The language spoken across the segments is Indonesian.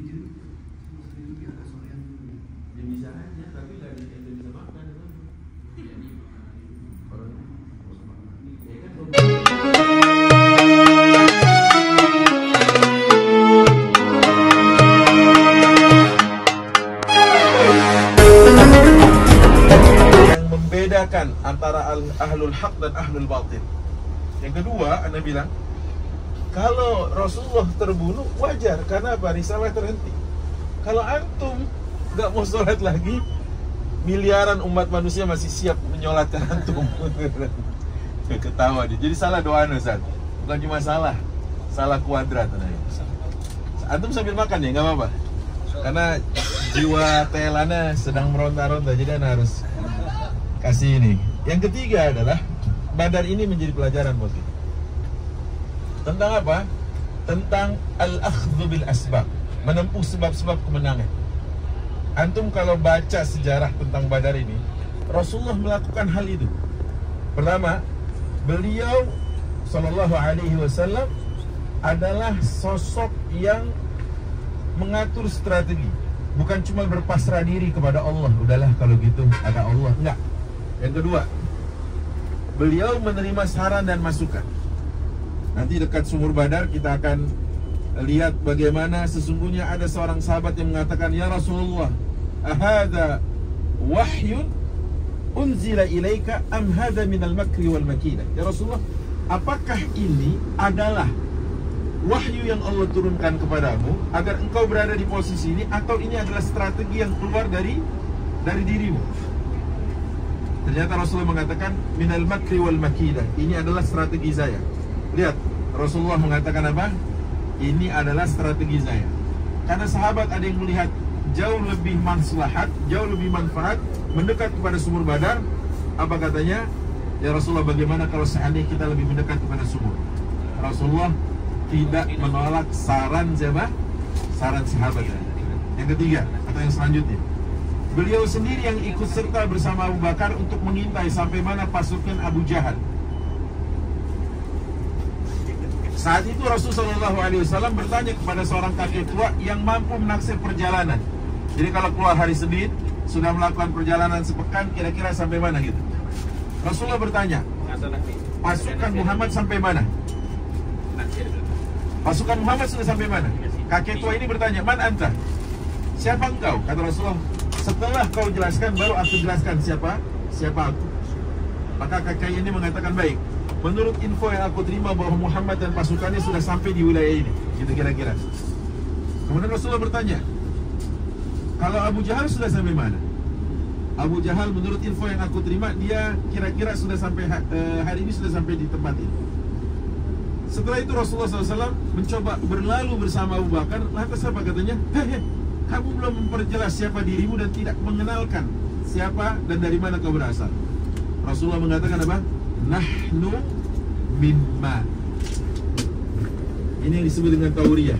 Ya bisa aja, tapi nggak ada yang bisa makan. Ya kan. Yang membedakan antara ahlul haq dan ahlul batil. Yang kedua, Anda bilang, kalau Rasulullah terbunuh wajar, karena apa? Risalah terhenti. Kalau antum nggak mau sholat lagi, miliaran umat manusia masih siap menyolatkan antum. Ketawa dia. Jadi salah doa Ustaz. Bukan cuma salah kuadrat. Antum sambil makan ya, nggak apa-apa. Karena jiwa Thailandnya sedang meronta-ronta, jadi Anda harus kasih ini. Yang ketiga adalah Badar ini menjadi pelajaran buat kita. Tentang apa? Tentang al-akhdhu bil asbab, menempuh sebab-sebab kemenangan. Antum kalau baca sejarah tentang Badar ini, Rasulullah melakukan hal itu. Pertama, beliau sallallahu alaihi wasallam adalah sosok yang mengatur strategi, bukan cuma berpasrah diri kepada Allah. Udahlah kalau gitu ada Allah, enggak. Yang kedua, beliau menerima saran dan masukan. Nanti dekat sumur Badar kita akan lihat bagaimana sesungguhnya ada seorang sahabat yang mengatakan, ya Rasulullah, ahada wahyun unzila ilaika am hada minal makri wal makidah. Ya Rasulullah, apakah ini adalah wahyu yang Allah turunkan kepadamu agar engkau berada di posisi ini, atau ini adalah strategi yang keluar dari dirimu? Ternyata Rasulullah mengatakan minal makri wal makidah, ini adalah strategi saya. Lihat, Rasulullah mengatakan apa? Ini adalah strategi saya. Karena sahabat ada yang melihat jauh lebih maslahat, jauh lebih manfaat mendekat kepada sumur Badar. Apa katanya? Ya Rasulullah, bagaimana kalau seandainya kita lebih mendekat kepada sumur? Rasulullah tidak menolak saran siapa? Saran sahabat. Yang ketiga atau yang selanjutnya, beliau sendiri yang ikut serta bersama Abu Bakar untuk mengintai sampai mana pasukan Abu Jahal. Saat itu Rasulullah SAW bertanya kepada seorang kakek tua yang mampu menaksir perjalanan. Jadi kalau keluar hari Senin, sudah melakukan perjalanan sepekan, kira-kira sampai mana gitu. Rasulullah bertanya, pasukan Muhammad sampai mana? Pasukan Muhammad sudah sampai mana? Kakek tua ini bertanya, man anta? Siapa engkau? Kata Rasulullah, setelah kau jelaskan, baru aku jelaskan siapa aku. Maka kakek ini mengatakan, baik, menurut info yang aku terima bahwa Muhammad dan pasukannya sudah sampai di wilayah ini, gitu kira-kira. Kemudian Rasulullah bertanya, kalau Abu Jahal sudah sampai mana? Abu Jahal menurut info yang aku terima, dia kira-kira sudah sampai hari ini sudah sampai di tempat ini. Setelah itu Rasulullah SAW mencoba berlalu bersama Abu Bakar. Lantas apa katanya? Kamu belum memperjelas siapa dirimu dan tidak mengenalkan siapa dan dari mana kau berasal. Rasulullah mengatakan apa? Nahnu mimma. Ini yang disebut dengan tauriyah.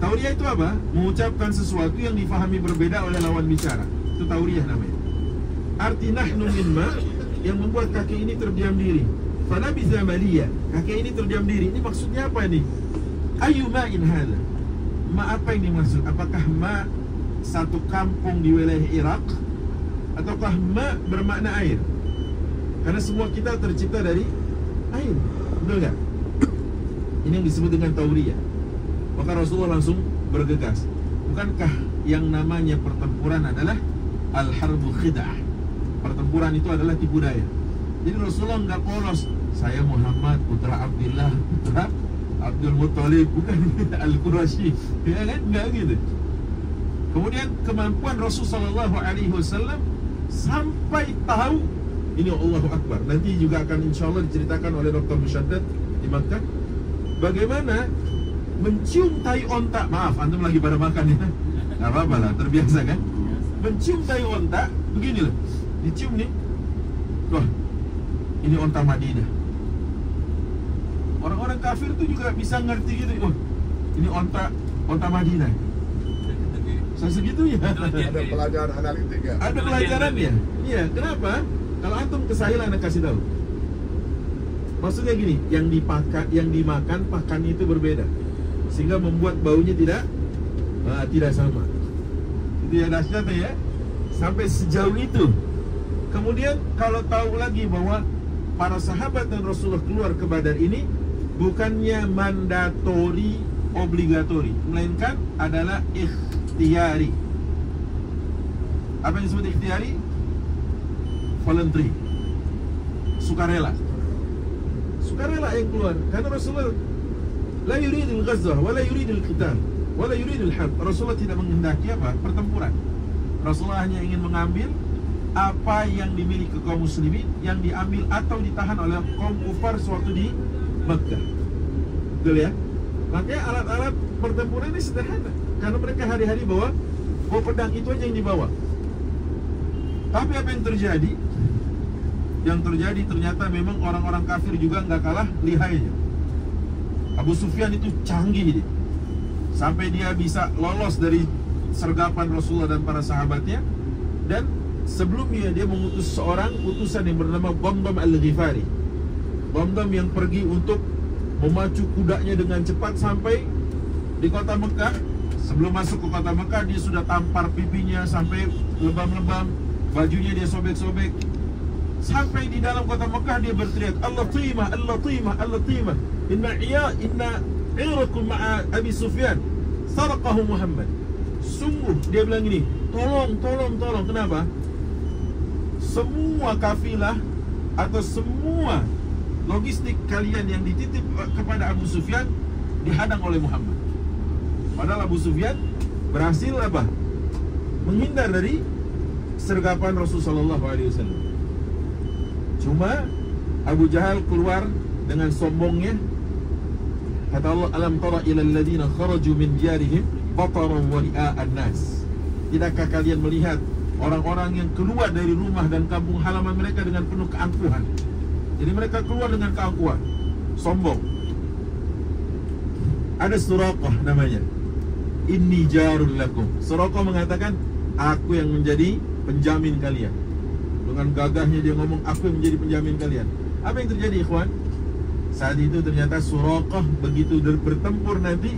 Tauriyah itu apa? Mengucapkan sesuatu yang difahami berbeda oleh lawan bicara. Itu tauriyah namanya. Arti nahnu mimma yang membuat kakek ini terdiam diri. Fala bizamaliyah, kakek ini terdiam diri. Ini maksudnya apa ini? Ayu ma'in hadha. Ma apa yang dimaksud? Apakah ma satu kampung di wilayah Irak, ataukah ma bermakna air? Karena semua kita tercipta dari air, betul nggak? Ini yang disebut dengan tauriyah. Maka Rasulullah langsung bergegas. Bukankah yang namanya pertempuran adalah al-harbu khid'ah? Pertempuran itu adalah tipu daya. Jadi Rasulullah nggak polos. Saya Muhammad, putra Abdullah, putra Abdul Muttalib, bukan Al-Quraisy, ya kan? Nggak gitu. Kemudian kemampuan Rasulullah SAW sampai tahu ini Allahu Akbar. Nanti juga akan insya Allah diceritakan oleh Dr. Musyaddad di Makkah bagaimana mencium tai onta. Maaf, antum lagi pada makan ya. Nggak apa-apa lah, terbiasa kan? Mencium tai onta, begini loh, dicium nih. Wah, ini onta Madinah. Orang-orang kafir tuh juga bisa ngerti gitu. Oh, ini onta Madinah. Segitunya. Ada pelajaran analitik ya? Ada pelajaran ya? Iya, kenapa? Kalau antum ke Sahil, anda kasih tahu. Maksudnya gini, yang dimakan pakan itu berbeda. sehingga membuat baunya tidak sama. Itu ya dahsyatnya ya, sampai sejauh itu. Kemudian kalau tahu lagi bahwa para sahabat dan Rasulullah keluar ke Badar ini bukannya mandatori, obligatori, melainkan adalah ikhtiyari. Apa yang disebut ikhtiyari? Voluntary, sukarela. Sukarela yang keluar, karena Rasulullah la yuridul ghazwah wa la yuridul qital wa la yuridul harb. Rasulullah tidak menghendaki apa? Pertempuran. Rasulullah hanya ingin mengambil apa yang dimiliki kaum muslimin yang diambil atau ditahan oleh kaum kufar sewaktu di Mekah. Betul ya? Makanya alat-alat pertempuran ini sederhana, karena mereka hari-hari bawa pedang, itu aja yang dibawa. Tapi apa yang terjadi? Yang terjadi ternyata memang orang-orang kafir juga nggak kalah lihainya. Abu Sufyan itu canggih dia, sampai dia bisa lolos dari sergapan Rasulullah dan para sahabatnya. Dan sebelumnya dia mengutus seorang utusan yang bernama Damdam al-Ghifari. Damdam yang pergi untuk memacu kudanya dengan cepat sampai di kota Mekah. Sebelum masuk ke kota Mekah, dia sudah tampar pipinya sampai lebam-lebam, bajunya dia sobek-sobek. Sampai di dalam kota Mekah dia berteriak, Allah timah, Allah timah, Allah timah, inna irakum ma'a Abi Sufyan saraqahu Muhammad. Sungguh, dia bilang ini, tolong. Kenapa? Semua kafilah atau semua logistik kalian yang dititip kepada Abu Sufyan dihadang oleh Muhammad. Padahal Abu Sufyan berhasil apa? Menghindar dari sergapan Rasulullah SAW. Cuma Abu Jahal keluar dengan sombongnya. Kata Allah, alam tara ilal ladina kharaju min diyarihim bataran wa ria'an nas. Tidakkah kalian melihat orang-orang yang keluar dari rumah dan kampung halaman mereka dengan penuh keangkuhan? Jadi mereka keluar dengan keangkuhan, sombong. Ada Suraqah namanya, inni jarul lakum. Suraqah mengatakan, aku yang menjadi penjamin kalian. Dengan gagahnya dia ngomong, aku yang menjadi penjamin kalian. Apa yang terjadi, ikhwan? Saat itu ternyata Suraqah begitu bertempur nanti,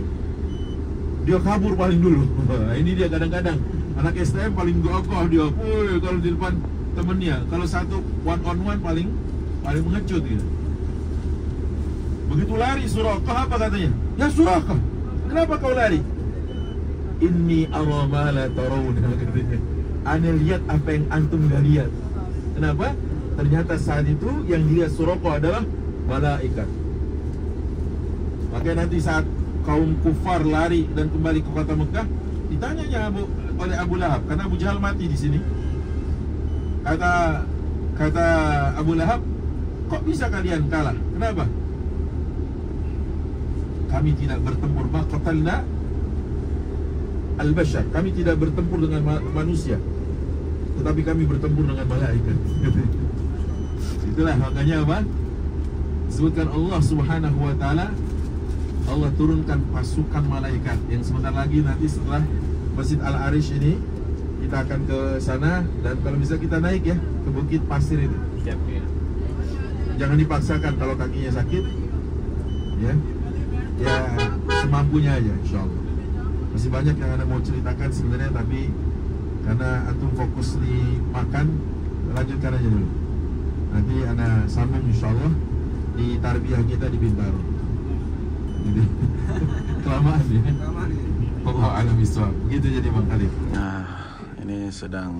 dia kabur paling dulu. Ini dia kadang-kadang anak STM paling gagah dia. Woi, kalau di depan temennya, kalau satu one on one paling mengecut gitu. Begitu lari Suraqah, apa katanya? Ya Suraqah, kenapa kau lari? Inni ara ma la tarawna, katanya. Ana lihat apa yang antum gak lihat. Kenapa? Ternyata saat itu yang dilihat Suraqah adalah malaikat. Makanya nanti saat kaum kufar lari dan kembali ke kota Mekah, ditanyanya oleh Abu Lahab, karena Abu Jahal mati di sini. Kata Abu Lahab, kok bisa kalian kalah? Kenapa? Kami tidak bertempur maqatalna al-bashar. Kami tidak bertempur dengan manusia, tetapi kami bertempur dengan malaikat. Itulah makanya apa? Disebutkan Allah Subhanahu wa taala, Allah turunkan pasukan malaikat yang sebentar lagi nanti setelah Masjid Al-Arish ini kita akan ke sana, dan kalau bisa kita naik ya ke bukit pasir itu. Siap, ya. Jangan dipaksakan kalau kakinya sakit. Ya semampunya aja, insyaallah. Masih banyak yang Anda mau ceritakan sebenarnya, tapi karena antum fokus di makan, lanjutkan aja dulu. Nanti Anda sambung insyaallah di tarbiyah kita di Bintaro. Jadi kelamaan ya. Allah alam bisawab. Begitu jadi Bang Khalid. Nah, ini sedang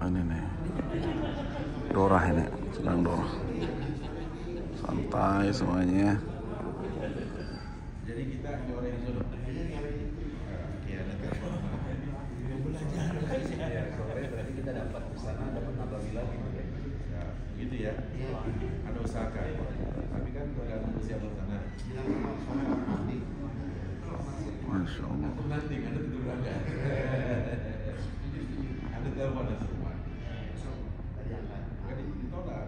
ini nih. Dorah ini, sedang dorah. Santai semuanya. Jadi kita orang yang sudah berarti kita dapat kesana, dapat nabawi lagi. Ya, gitu ya. Anda usahakan. Tapi kan tergantung siapa sana. Masya Allah. Nanti Anda tidur enggak? Anda telepon semua. Tadi ditolak.